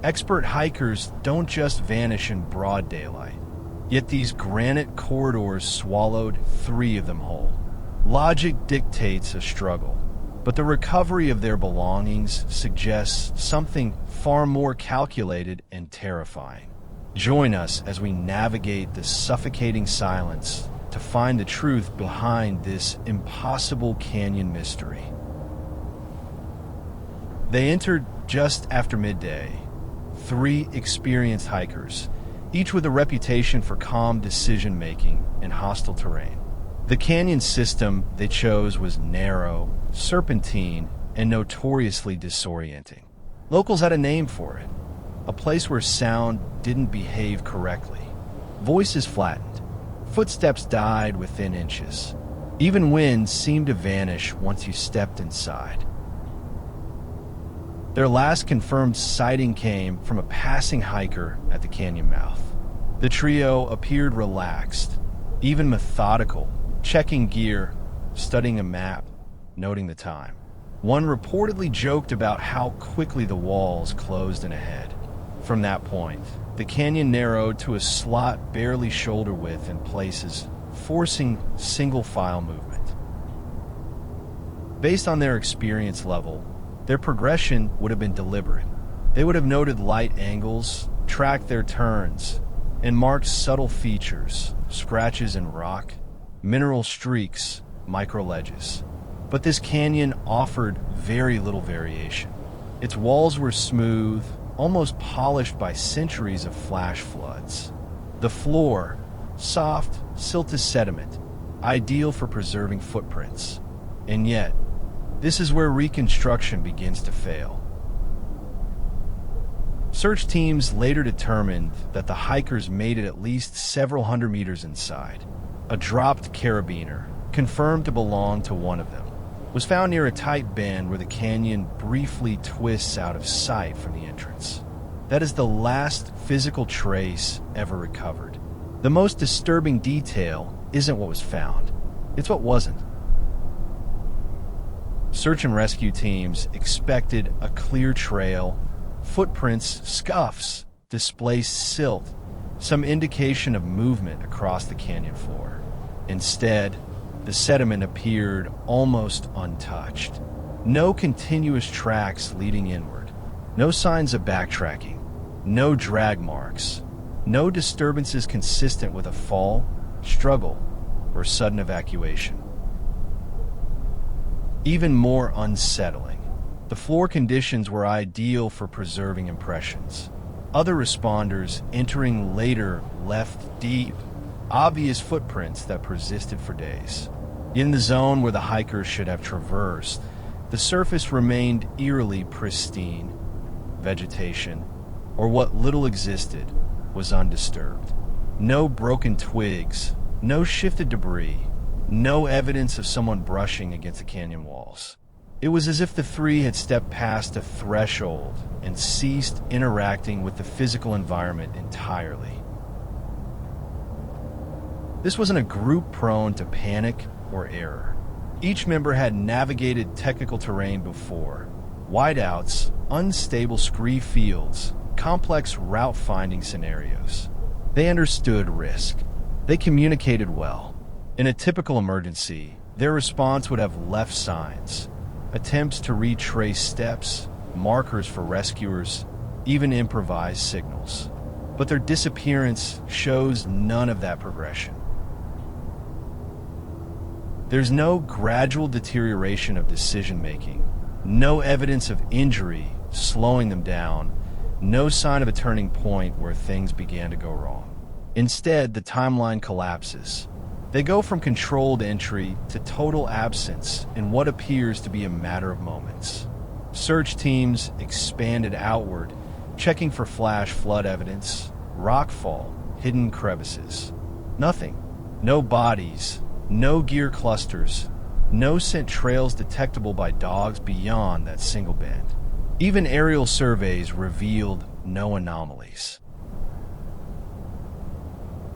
Expert hikers don't just vanish in broad daylight. Yet these granite corridors swallowed 3 of them whole. Logic dictates a struggle, but the recovery of their belongings suggests something far more calculated and terrifying. Join us as we navigate the suffocating silence to find the truth behind this impossible canyon mystery. They entered just after midday. 3 experienced hikers, each with a reputation for calm decision-making in hostile terrain. The canyon system they chose was narrow, serpentine, and notoriously disorienting. Locals had a name for it, a place where sound didn't behave correctly. Voices flattened, footsteps died within inches. Even wind seemed to vanish once you stepped inside. Their last confirmed sighting came from a passing hiker at the canyon mouth. The trio appeared relaxed, even methodical, checking gear, studying a map, noting the time. One reportedly joked about how quickly the walls closed in ahead. From that point, the canyon narrowed to a slot barely shoulder width in places, forcing single-file movement. Based on their experience level, their progression would have been deliberate. They would have noted light angles, tracked their turns, and marked subtle features, scratches in rock, mineral streaks, micro-ledges. But this canyon offered very little variation. Its walls were smooth, almost polished by centuries of flash floods. The floor, soft, silted sediment, ideal for preserving footprints. And yet, this is where reconstruction begins to fail. Search teams later determined that the hikers made it at least several hundred meters inside. A dropped carabiner, confirmed to belong to one of them, was found near a tight bend where the canyon briefly twists out of sight from the entrance. That is the last physical trace ever recovered. The most disturbing detail isn't what was found, it's what wasn't. Search and rescue teams expected a clear trail, footprints, scuffs, displaced silt, some indication of movement across the canyon floor. Instead, the sediment appeared almost untouched. No continuous tracks leading inward, no signs of backtracking, no drag marks, no disturbances consistent with a fall, struggle, or sudden evacuation. Even more unsettling, the floor conditions were ideal for preserving impressions. Other responders entering later left deep, obvious footprints that persisted for days. In the zone where the hikers should have traversed, the surface remained eerily pristine. Vegetation, or what little existed, was undisturbed. No broken twigs, no shifted debris, no evidence of someone brushing against the canyon walls. It was as if the 3 had stepped past a threshold and ceased interacting with the physical environment entirely. This wasn't a group prone to panic or error. Each member had navigated technical terrain before. Whiteouts, unstable scree fields, complex route-finding scenarios. They understood risk. They communicated well. In a typical emergency, their response would have left signs, attempts to retrace steps, markers for rescuers, even improvised signals. But their disappearance shows none of that progression. There's no gradual deterioration of decision-making, no evidence of injury slowing them down, no sign of a turning point where things began to go wrong. Instead, the timeline collapses. They go from controlled entry to total absence in what appears to be a matter of moments. Search teams expanded outward, checking for flash flood evidence, rockfall, hidden crevices. Nothing. No bodies, no gear clusters, no scent trails detectable by dogs beyond that single bend. Even aerial surveys revealed no anomalies.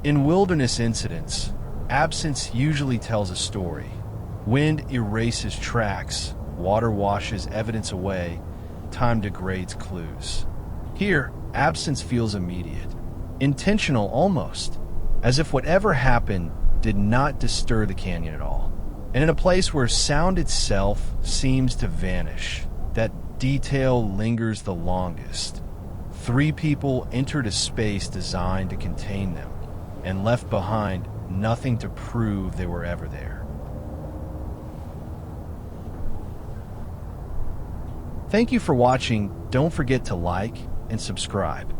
In wilderness incidents, absence usually tells a story. Wind erases tracks, water washes evidence away, time degrades clues. Here, absence feels immediate, intentional almost, as if whatever happened did not disturb the canyon at all. And in a place where sound itself seems to vanish, that detail lingers the longest. 3 people entered a space designed to contain them, and left behind nothing to prove they were ever there. Thank you for watching. Don't forget to like and subscribe.